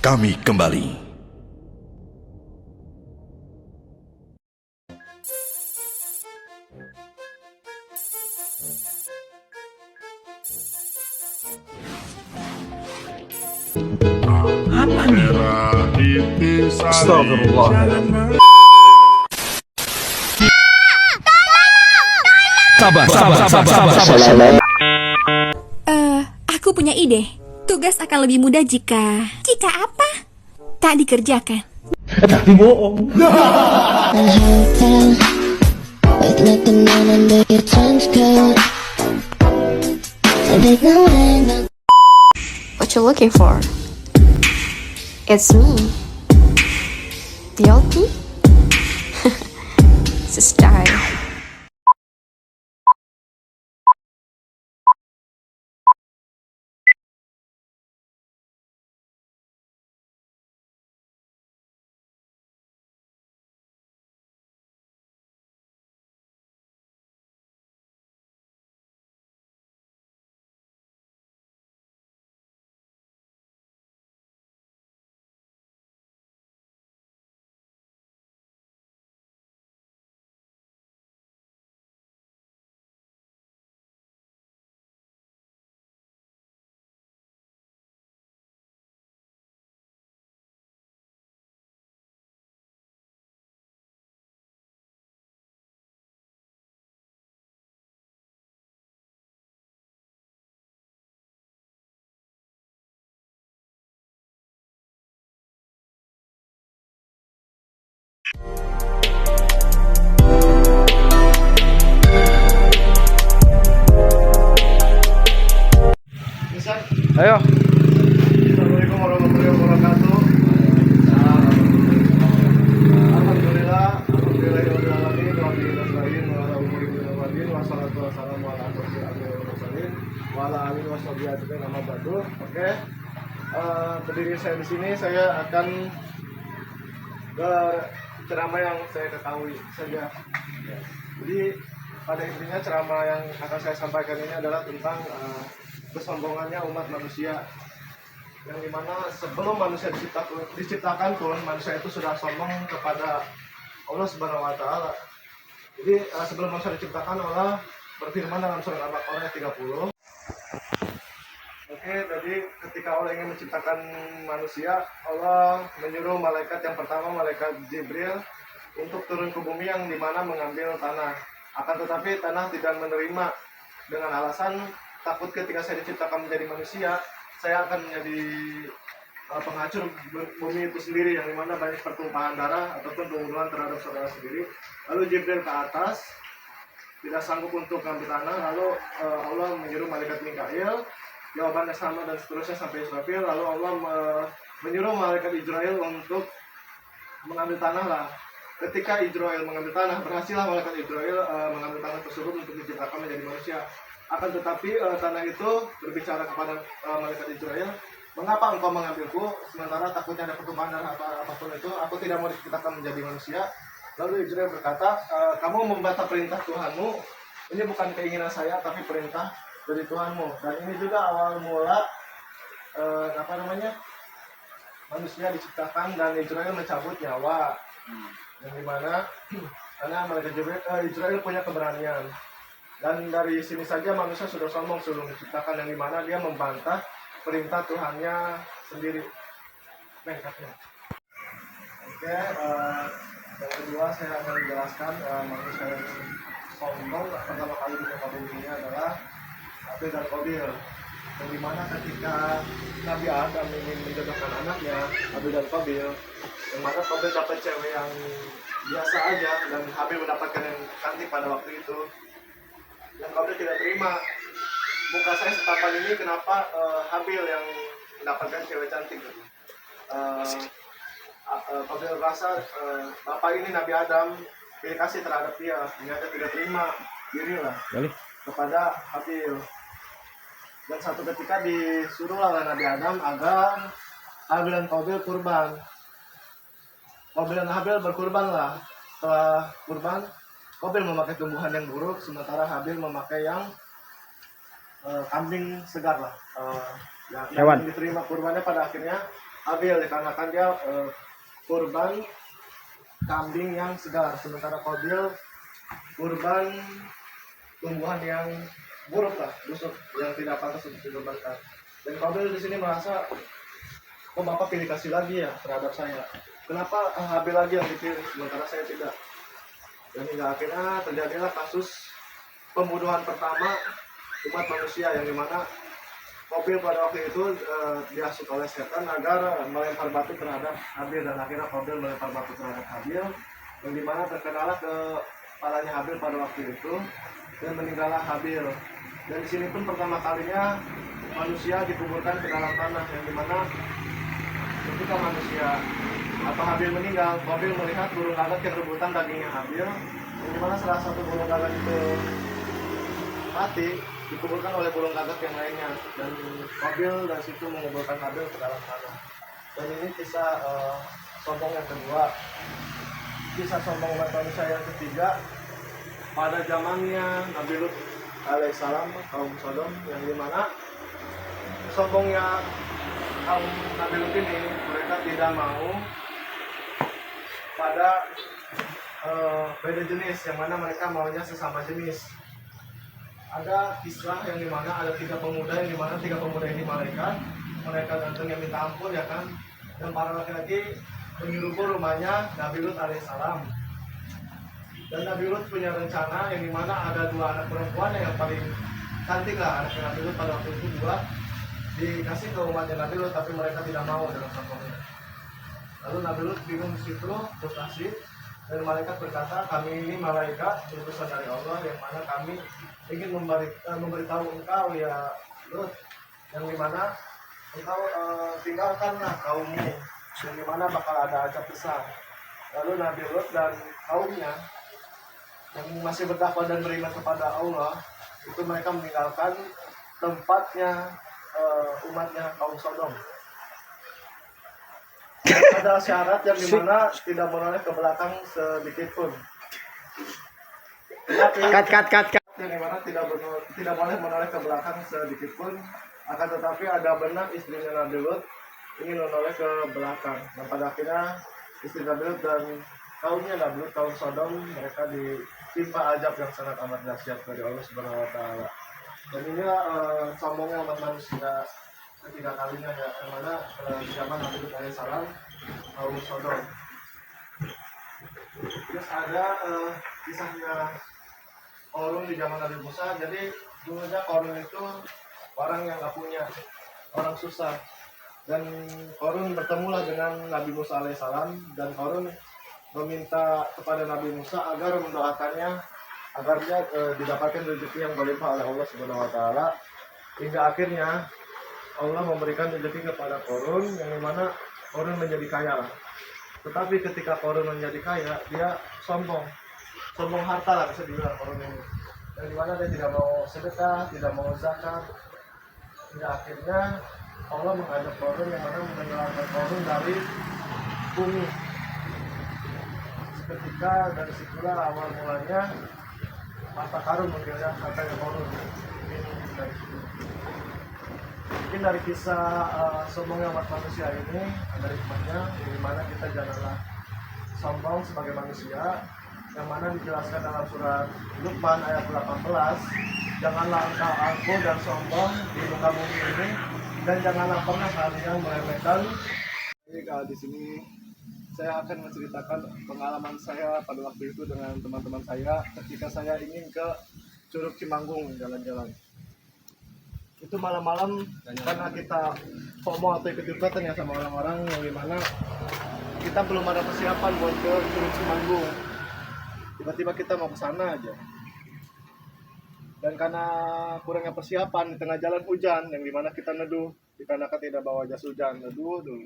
kami kembali. Apa nih? Astagfirullah. Sabar. Aku punya ide. Tugas akan lebih mudah jika apa? Tak dikerjakan. Tapi bohong. A hotel with nothing on under your trench coat. There's no end. What you looking for? It's me. Guilty? It's a style. Ayo. Assalamualaikum warahmatullahi wabarakatuh. Alhamdulillah, alhamdulillahirobbilalamin, wabillahi nasta'in, wa ala umuri bin wassalatu wassalamu ala asyrofil anbiya'i wal mursalin, wa ala alihi washabihi ajmain, amma ba'du. Oke. Berdiri saya di sini, saya akan berceramah yang saya ketahui saja. Jadi pada intinya ceramah yang akan saya sampaikan ini adalah tentang kesombongannya umat manusia, yang dimana sebelum manusia diciptakan pun manusia itu sudah sombong kepada Allah Subhanahu Wa Taala. Jadi sebelum manusia diciptakan, Allah berfirman dalam surat Al-Baqarah ayat 30. Oke, jadi ketika Allah ingin menciptakan manusia, Allah menyuruh malaikat yang pertama, malaikat Jibril, untuk turun ke bumi yang dimana mengambil tanah. Akan tetapi tanah tidak menerima dengan alasan takut ketika saya diciptakan menjadi manusia, saya akan menjadi penghancur bumi itu sendiri, yang dimana banyak pertumpahan darah ataupun pembunuhan terhadap saudara sendiri. Lalu Jibril ke atas, tidak sanggup untuk mengambil tanah, lalu Allah menyuruh malaikat Mikail, jawabannya sama dan seterusnya sampai Israfil. Lalu Allah menyuruh malaikat Israel untuk mengambil tanah lah. Ketika Israel mengambil tanah, berhasillah malaikat Israel mengambil tanah tersebut untuk diciptakan menjadi manusia. Akan tetapi tanah itu berbicara kepada malaikat Israel, mengapa engkau mengambilku sementara takutnya ada pertumpahan darah apapun itu, aku tidak mau diciptakan menjadi manusia. Lalu Israel berkata, kamu membantah perintah Tuhanmu, ini bukan keinginan saya tapi perintah dari Tuhanmu. Dan ini juga awal mula manusia diciptakan dan Israel mencabut nyawa, yang dimana karena malaikat Israel punya keberanian. Dan dari sini saja manusia sudah sombong sebelum diciptakan, yang dimana dia membantah perintah Tuhannya sendiri. Oke, yang kedua saya akan menjelaskan manusia yang sombong pertama kali di muka bumi ini adalah Habil dan Qabil. Yang dimana ketika Nabi Adam ingin menjodohkan anaknya, Habil dan Qabil, yang mana Qabil dapat cewek yang biasa aja dan Habil mendapatkan yang cantik pada waktu itu. Dan Qabil tidak terima, muka saya setampan ini kenapa Habil yang mendapatkan cewek cantik. Qabil rasa bapak ini Nabi Adam pilih kasih terhadap dia, ternyata tidak terima, dirilah kepada Habil. Dan satu ketika disuruhlah oleh Nabi Adam agar Habil dan Qabil kurban. Qabil dan Habil berkurbanlah. Setelah kurban, Qabil memakai tumbuhan yang buruk, sementara Habil memakai yang kambing segar lah. Yang diterima kurbannya pada akhirnya Habil dikarenakan dia kurban kambing yang segar, sementara Qabil kurban tumbuhan yang buruk lah, busuk, yang tidak pantas untuk dikorbankan. Dan Qabil di sini merasa, kok bapak pilih kasih lagi ya terhadap saya? Kenapa Habil lagi yang dipilih sementara saya tidak? Dan hingga akhirnya terjadilah kasus pembunuhan pertama umat manusia, yang dimana Qabil pada waktu itu dihasut oleh setan agar melempar batu terhadap Habil, dan akhirnya Qabil melempar batu terhadap Habil, yang dimana terkenalah ke kepalanya Habil pada waktu itu dan meninggallah Habil. Dan di sini pun pertama kalinya manusia dikuburkan ke dalam tanah, yang dimana ketika manusia atau Habil meninggal, Qabil melihat burung gagak yang rebutan dagingnya Habil, yang dimana salah satu burung gagak itu mati, dikuburkan oleh burung gagak yang lainnya, dan Qabil dari situ menguburkan Habil ke dalam tanah. Dan ini kisah sombong yang kedua. Kisah sombong umat manusia yang ketiga, pada zamannya Nabi Lut alaihissalam, kaum Sodom, yang dimana sombongnya kaum Nabi Lut ini, mereka tidak mau pada beda jenis, yang mana mereka maunya sesama jenis. Ada kisah yang dimana ada 3 pemuda, yang dimana 3 pemuda ini malaikat, mereka datang yang minta ampun ya kan, dan para laki-laki menyuruh rumahnya Nabi Lut alaihissalam. Dan Nabi Lut punya rencana, yang dimana ada 2 anak perempuan yang paling cantik lah anak Nabi Lut pada waktu itu, 2 dikasih ke umatnya Nabi Lut, tapi mereka tidak mau dalam sombongnya. Lalu Nabi Lut bingung di situ, frustasi, dan malaikat berkata, kami ini malaikat utusan dari Allah, yang mana kami ingin memberitahu engkau ya Lut, yang dimana engkau tinggalkanlah kaummu, yang dimana bakal ada azab besar. Lalu Nabi Lut dan kaumnya yang masih berdakwah dan beriman kepada Allah, itu mereka meninggalkan tempatnya umatnya kaum Sodom. Ada syarat yang dimana tidak menoleh ke belakang sedikit pun. Cut. Yang dimana tidak boleh menoleh ke belakang sedikit pun. Akan tetapi ada benak istrinya Nabi Lut ingin menoleh ke belakang. Dan pada akhirnya istri Nabi Lut dan kaumnya Nabi Lut, kaum Sodom, mereka ditimpa azab yang sangat amat dahsyat dari Allah Subhanahu Wa Taala. Dan inilah sombongnya umat manusia ketiga kalinya ya, yang mana di zaman Nabi Lut alaihissalam, kaum Sodom. Terus ada kisahnya Qarun di zaman Nabi Musa. Jadi dulunya Qarun itu orang yang nggak punya, orang susah. Dan Qarun bertemulah dengan Nabi Musa alaihissalam, dan Qarun meminta kepada Nabi Musa agar mendoakannya agar dia didapatkan rezeki yang berlimpah oleh Allah Subhanahu Wa Taala. Hingga akhirnya Allah memberikan rezeki kepada Qarun, yang dimana Qarun menjadi kaya lah. Tetapi ketika Qarun menjadi kaya, dia sombong harta lah bisa dibilang Qarun ini. Yang dimana dia tidak mau sedekah, tidak mau zakat. Hingga akhirnya Allah mengajak Qarun, yang mana menyelamatkan Qarun dari bumi. Ketika dari situlah awal mulanya harta karun menggeledah hartanya Qarun. Mungkin dari kisah sombongnya umat manusia ini ada hikmahnya, di mana kita janganlah sombong sebagai manusia, yang mana dijelaskan dalam surat Luqman ayat 18, janganlah engkau angkuh dan sombong di muka bumi ini, dan janganlah pernah kalian meremehkan. Di sini saya akan menceritakan pengalaman saya pada waktu itu dengan teman-teman saya ketika saya ingin ke Curug Cimanggung jalan-jalan. Itu malam-malam karena kita FOMO atau ikut-ikutan ya sama orang-orang, yang dimana kita belum ada persiapan buat ke Curug Cimanggung. Tiba-tiba kita mau ke sana aja. Dan karena kurangnya persiapan, di tengah jalan hujan, yang dimana kita neduh dikarenakan tidak bawa jas hujan, neduh dulu.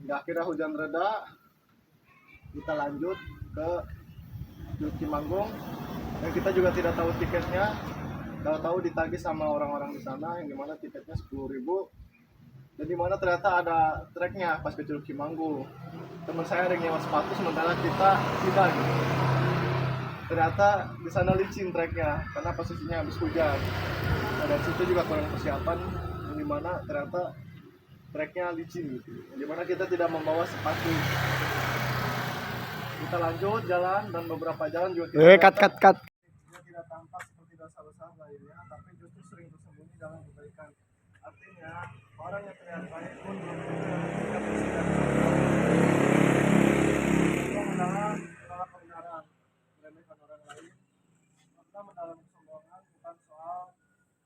Hingga akhirnya hujan reda, kita lanjut ke Curug Cimanggung, dan kita juga tidak tahu tiketnya. Tahu-tahu ditagih sama orang-orang di sana, yang dimana tiketnya 10.000, dan dimana ternyata ada treknya pas ke Curug Cimanggung. Teman saya ada nyewa sepatu, sementara kita tidak gitu. Ternyata di sana licin treknya karena posisinya habis hujan. Nah, dari situ juga kurang persiapan, yang dimana ternyata treknya licin gitu, dimana kita tidak membawa sepatu. Kita lanjut jalan dan beberapa jalan juga kita dia tidak tampak seperti dosa-dosa lainnya, tapi justru sering bersembunyi dalam kebaikan. Artinya orang yang terlihat baik pun belum tentu tidak bersih dari sombong. Menolak kebenaran, meremehkan orang lain. Maka mendalam kesombongan bukan soal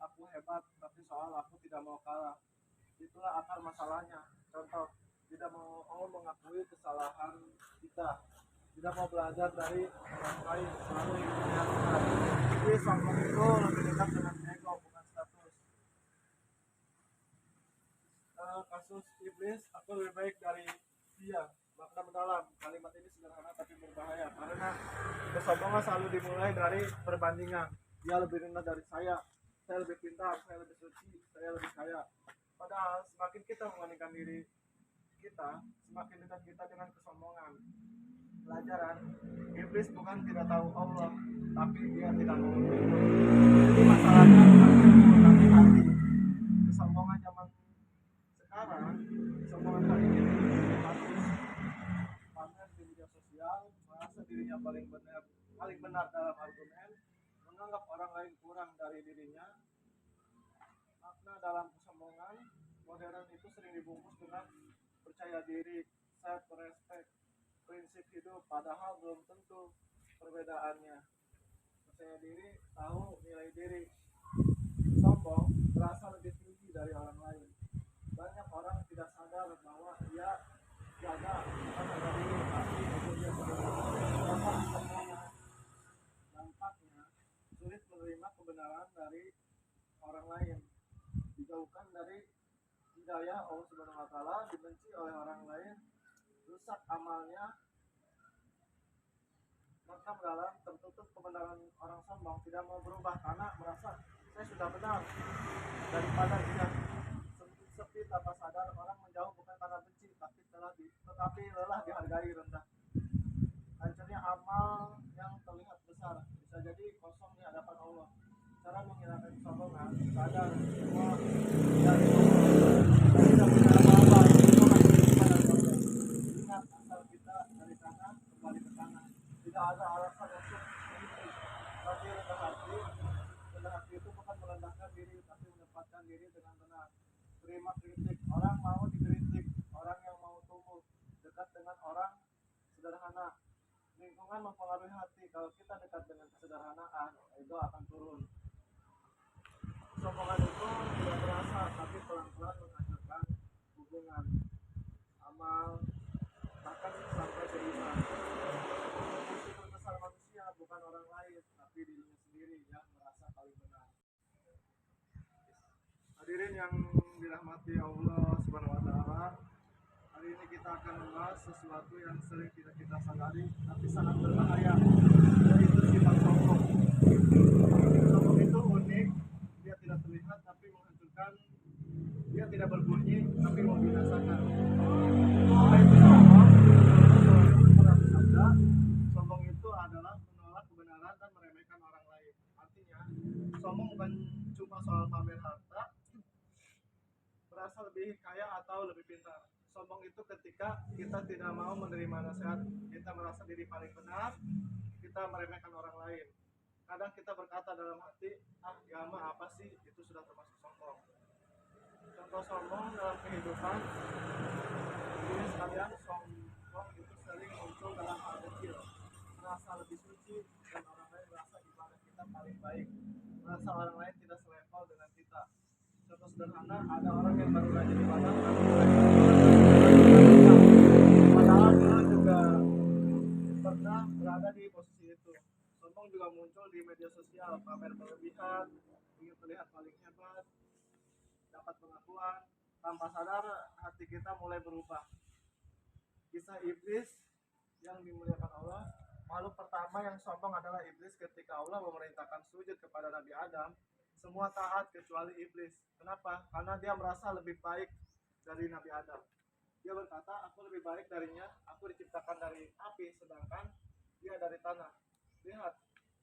aku hebat, tapi soal aku tidak mau kalah. Itulah akar masalahnya. Contoh, tidak mau mengakui kesalahan kita, tidak mau belajar dari orang lain, selalu ingin terlihat benar. Jadi sombong itu lebih dekat dengan ego, bukan status. Kasus iblis, aku lebih baik dari dia. Makna mendalam, kalimat ini sederhana tapi berbahaya, karena kesombongan selalu dimulai dari perbandingan. Dia lebih rendah dari saya lebih pintar, saya lebih suci, saya lebih kaya. Padahal semakin kita membandingkan diri kita, semakin dekat kita dengan kesombongan. Pelajaran, iblis bukan tidak tahu Allah, tapi dia tidak mau bertobat. Jadi masalahnya bukan ilmu, tapi hati. Kesombongan zaman sekarang, kesombongan hari ini harus pamer di media sosial, merasa dirinya paling benar dalam argumen, menganggap orang lain kurang dari dirinya. Makna dalam kesombongan modern itu sering dibungkus dengan percaya diri, self-respect, prinsip hidup, padahal belum tentu perbedaannya. Percaya diri, tahu nilai diri. Sombong berasa lebih tinggi dari orang lain. Banyak orang tidak sadar bahwa dia jaga bukan harga diri, tapi itu dia sendiri. Dampaknya sulit menerima kebenaran dari orang lain, dijauhkan dari hidayah Allah Subhanahu wa taala, dibenci oleh orang lain, rusak amalnya. Maka mendalam tertutup kebenaran orang sombong, tidak mau berubah karena merasa saya sudah benar. Daripada dia sepi tanpa sadar, orang menjauh bukan karena benci, tetapi lelah dihargai rendah. Hancurnya amal yang terlihat besar bisa jadi kosong di hadapan Allah. Cara menghilangkan kesombongan, sadar semua dari Allah. Kita tidak punya apa-apa, semua masih pada Allah. Ingat asal kita dari tanah kembali ke tanah. Tidak ada alasan untuk kritik, tapi rendah hati. Rendah hati itu bukan merendahkan diri, tapi menempatkan diri dengan benar. Terima kritik, orang mau dikritik, orang yang mau tumbuh dekat dengan orang sederhana. Lingkungan mempengaruhi hati. Kalau kita dekat dengan kesederhanaan, ego akan turun. Kesombongan itu tidak terasa, tapi pelan-pelan menghancurkan hubungan, amal, bahkan sampai beriman. Musuh terbesar manusia bukan orang lain, tapi dirinya sendiri yang merasa paling benar. Hadirin yang dirahmati Allah Subhanahu wa taala, hari ini kita akan membahas sesuatu yang sering tidak kita sadari tapi sangat berbahaya, yaitu sifat sombong. Sombong itu unik, dia tidak terlihat tapi menghancurkan, dia tidak berbunyi tapi membinasakan. Apa itu sombong? Pernah bersabda, sombong itu adalah menolak kebenaran dan meremehkan orang lain. Artinya, sombong bukan cuma soal pamer harta, merasa lebih kaya atau lebih pintar. Sombong itu ketika kita tidak mau menerima nasihat, kita merasa diri paling benar, kita meremehkan orang lain. Kadang kita berkata dalam hati, agama apa sih? Itu sudah termasuk sombong. Contoh sombong dalam kehidupan, ini sekalian, sombong itu sering muncul dalam hal kecil. Merasa lebih suci dan orang lain merasa ibadah kita paling baik. Merasa orang lain tidak selevel dengan kita. Contoh sederhana, ada orang yang baru rajin ibadah, padahal dia juga pernah berada di posisi itu. Sombong juga muncul di media sosial, pamer berlebihan, ingin terlihat paling hebat, dapat pengakuan, tanpa sadar hati kita mulai berubah. Kisah iblis yang dimuliakan Allah, makhluk pertama yang sombong adalah iblis. Ketika Allah memerintahkan sujud kepada Nabi Adam, semua taat kecuali iblis. Kenapa? Karena dia merasa lebih baik dari Nabi Adam. Dia berkata, aku lebih baik darinya, aku diciptakan dari api, sedangkan dia dari tanah. Lihat,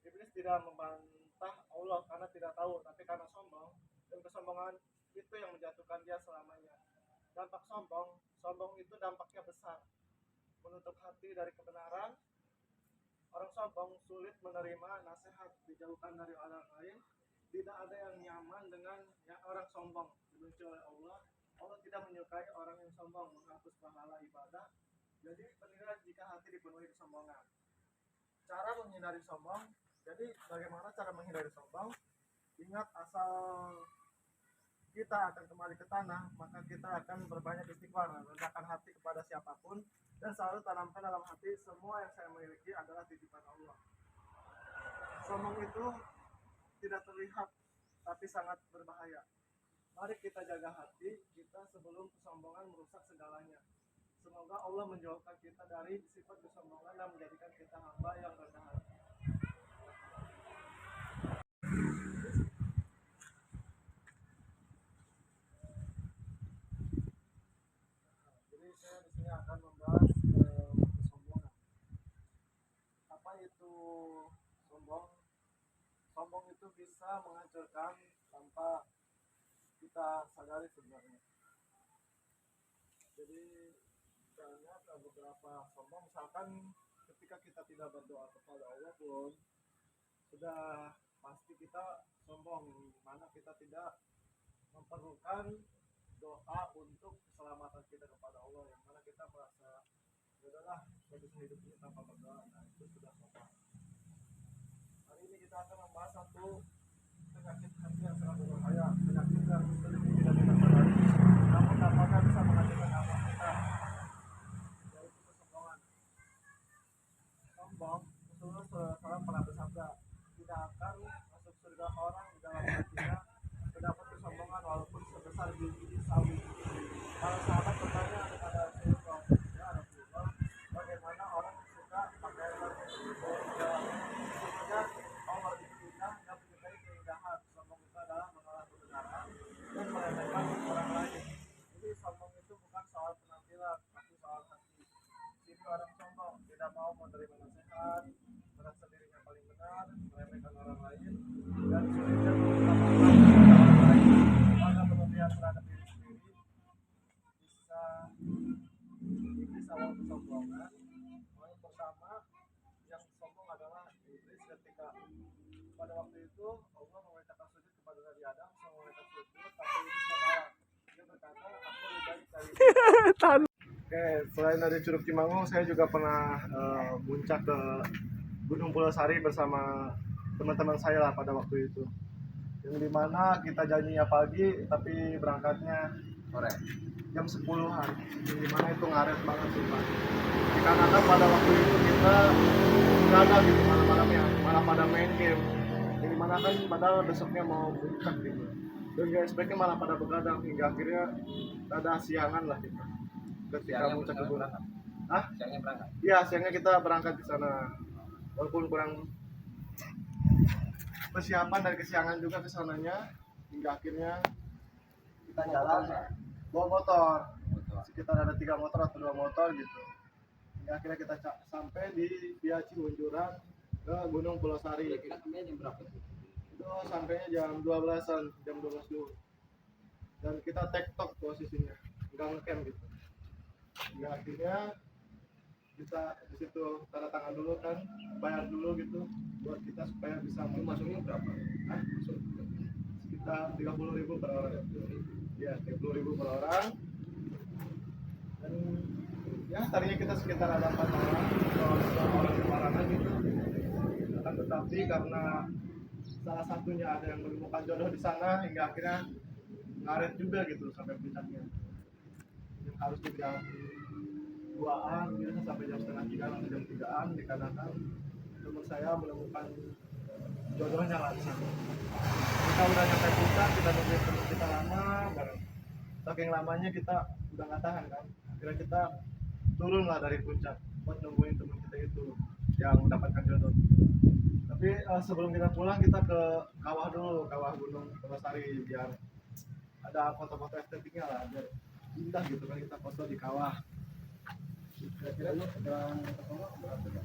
iblis tidak membantah Allah karena tidak tahu, tapi karena sombong, dan kesombongan itu yang menjatuhkan dia selamanya. dampak sombong, sombong itu dampaknya besar, menutup hati dari kebenaran. Orang sombong sulit menerima nasihat, dijauhkan dari orang lain. Tidak ada yang nyaman dengan orang sombong, dibenci oleh Allah. Allah tidak menyukai orang yang sombong, menghapus pahala ibadah. Jadi penilaian jika hati dipenuhi kesombongan. Cara menghindari sombong. Jadi bagaimana cara menghindari sombong? Ingat, asal kita akan kembali ke tanah, maka kita akan berbanyak istighfar, rendahkan hati kepada siapapun, dan selalu tanamkan dalam hati semua yang saya miliki adalah titipan Allah. Sombong itu tidak terlihat, tapi sangat berbahaya. Mari kita jaga hati kita sebelum kesombongan merusak segalanya. Semoga Allah menjauhkan kita dari sifat kesombongan dan menjadikan kita hamba yang rendah hati. Jadi saya di sini akan membahas kesombongan. Apa itu sombong? Sombong itu bisa menghancurkan tanpa kita sadari sebenarnya. Jadi misalnya ada beberapa sombong, misalkan ketika kita tidak berdoa kepada Allah pun sudah pasti kita sombong, mana kita tidak memerlukan doa untuk keselamatan kita kepada Allah, yang mana kita merasa adalah saya bisa hidup ini tanpa berdoa. Nah, itu sudah sombong. Hari ini kita akan membahas satu penyakit hati yang sangat berbahaya, penyakit yang tidak kita sadari, namun dampaknya bisa menghancurkan amal kita, yaitu kesombongan. Sombong, Rasulullah pernah bersabda, tidak akan masuk surga orang di dalam hatinya terdapat kesombongan walaupun sebesar biji sawi. Para sahabat bertanya kepada Rasulullah, ya Rasulullah, bagaimana orang suka pakaian sesungguhnya Allah itu indah dan menyukai keindahan. Sombong itu adalah menolak kebenaran dan meremehkan orang lain. Jadi sombong itu bukan soal penampilan, tapi soal hati. Jadi orang sombong tidak mau menerima nasihat, merasa dirinya paling benar, meremehkan orang lain, dan sulitnya mengutamakan orang lain. Maka berlebihan terhadap diri sendiri bisa awal kesombongan. Yang pertama yang sombong adalah iblis. Ketika pada waktu itu Allah memerintahkan sujud kepada Nabi Adam, semua mereka sujud, tapi iblis menolak. Dia berkata, aku lebih baik dari Oke, selain dari Curug Cimanggung, saya juga pernah muncak ke Gunung Pulau Sari bersama teman-teman saya lah pada waktu itu. Yang dimana kita janjinya pagi, tapi berangkatnya sore, jam 10-an. Yang dimana itu ngaret banget sih Pak. Dikarenakan pada waktu itu kita nggak ada gitu malam-malamnya, malah pada main game. Yang dimana kan padahal besoknya mau puncak gitu. Dan sebaiknya malah pada begadang hingga akhirnya ada siangan lah kita. Ketika puncak ke gunung. Hah? Siangnya berangkat? Iya, siangnya kita berangkat di sana. Walaupun kurang persiapan dan kesiangan juga ke sananya, hingga akhirnya kita jalan bawa motor. Sekitar ada 3 motor atau 2 motor gitu. Hingga akhirnya kita sampai di via Ciunjuran ke Gunung Pulau Sari. Kira-kira jam berapa itu? Itu sampainya jam 12-an, jam 12 dulu. Dan kita tektok posisinya, nggak ngecamp gitu. Hingga akhirnya kita di situ tanda tangan dulu kan, bayar dulu gitu buat kita supaya bisa masuknya berapa? Masuk sekitar 30.000 per orang. Ya, 30.000 per orang. Dan ya tadinya kita sekitar ada 4 orang atau 2 orang sembarangan gitu. Akan tetapi karena salah satunya ada yang menemukan jodoh di sana, hingga akhirnya ngaret juga gitu sampai puncaknya. Yang harus di jam 2-an, biasanya sampai jam setengah 3 atau jam 3-an, dikarenakan teman saya menemukan jodohnya lah di sana. Kita udah nyampe puncak, kita nungguin teman kita lama banget. Saking lamanya kita udah nggak tahan kan. Akhirnya kita turun lah dari puncak buat nungguin teman kita itu yang mendapatkan jodoh. Tapi sebelum kita pulang kita ke kawah dulu, kawah Gunung Pulau Sari, biar ada foto-foto estetiknya lah, biar indah gitu kan kita foto di kawah. Kira-kira lu udah berapa ya?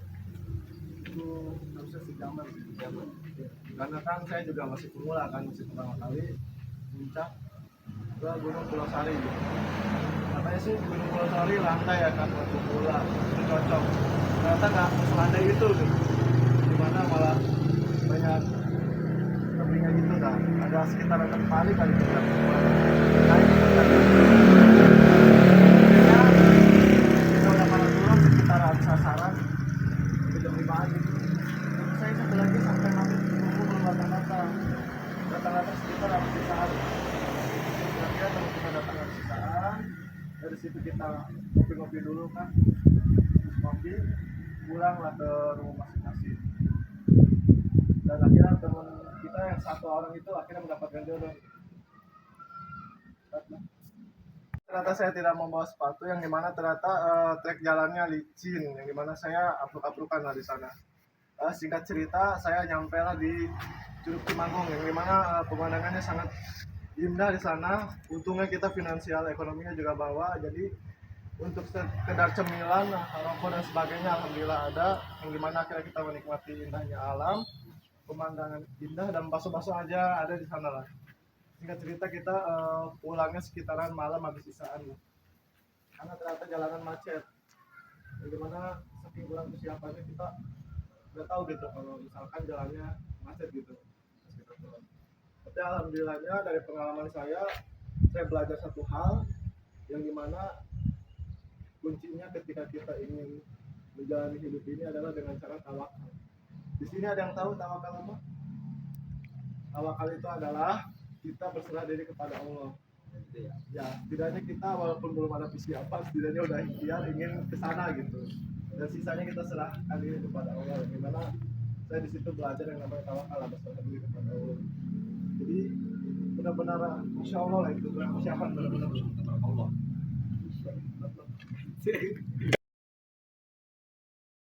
Itu harusnya sejaman. Karena kan saya juga masih pemula kan, masih pertama kali puncak. ke Gunung Pulau Sari gitu. Katanya sih di Gunung Pulau Sari landai ya kan untuk bola itu cocok. Ternyata nggak selandai itu gitu. Dimana malah banyak tebingnya gitu kan. Ada sekitar 6 kali kali kita naik gitu kan. Kita udah pada turun sekitaran sasaran ke jam 5 gitu. Terus saya satu lagi sampai maghrib tunggu belum datang-datang sekitar habis sisaan. Kira-kira kalau kita datang habis sisaan, dari situ kita ngopi-ngopi dulu kan, terus ngopi, pulanglah ke rumah masing-masing. Dan akhirnya teman kita yang satu orang itu akhirnya mendapatkan jodoh. Ternyata saya tidak membawa sepatu yang dimana ternyata trek jalannya licin, yang dimana saya apluk-aplukan lah di sana. Singkat cerita, saya nyampe lah di Curug Cimanggung yang dimana pemandangannya sangat indah di sana. Untungnya kita finansial ekonominya juga bawa, jadi untuk sekedar cemilan, rokok dan sebagainya alhamdulillah ada, yang dimana akhirnya kita menikmati indahnya alam, pemandangan indah dan bakso-bakso aja ada di sana lah. Singkat cerita kita pulangnya sekitaran malam habis sisaan lah. Karena ternyata jalanan macet, yang dimana saking kurang persiapannya kita nggak tahu gitu kalau misalkan jalannya macet gitu. Tapi alhamdulillahnya dari pengalaman saya belajar satu hal yang dimana kuncinya ketika kita ingin menjalani hidup ini adalah dengan cara tawakal. Di sini ada yang tahu tawakal apa? Tawakal itu adalah kita berserah diri kepada Allah. Ya, setidaknya kita walaupun belum ada persiapan, setidaknya udah ikhtiar ingin ke sana gitu. Dan sisanya kita serahkan diri kepada Allah. Gimana saya di situ belajar yang namanya tawakal, berserah diri kepada Allah. Jadi benar-benar insya Allah lah itu persiapan benar-benar kepada Allah.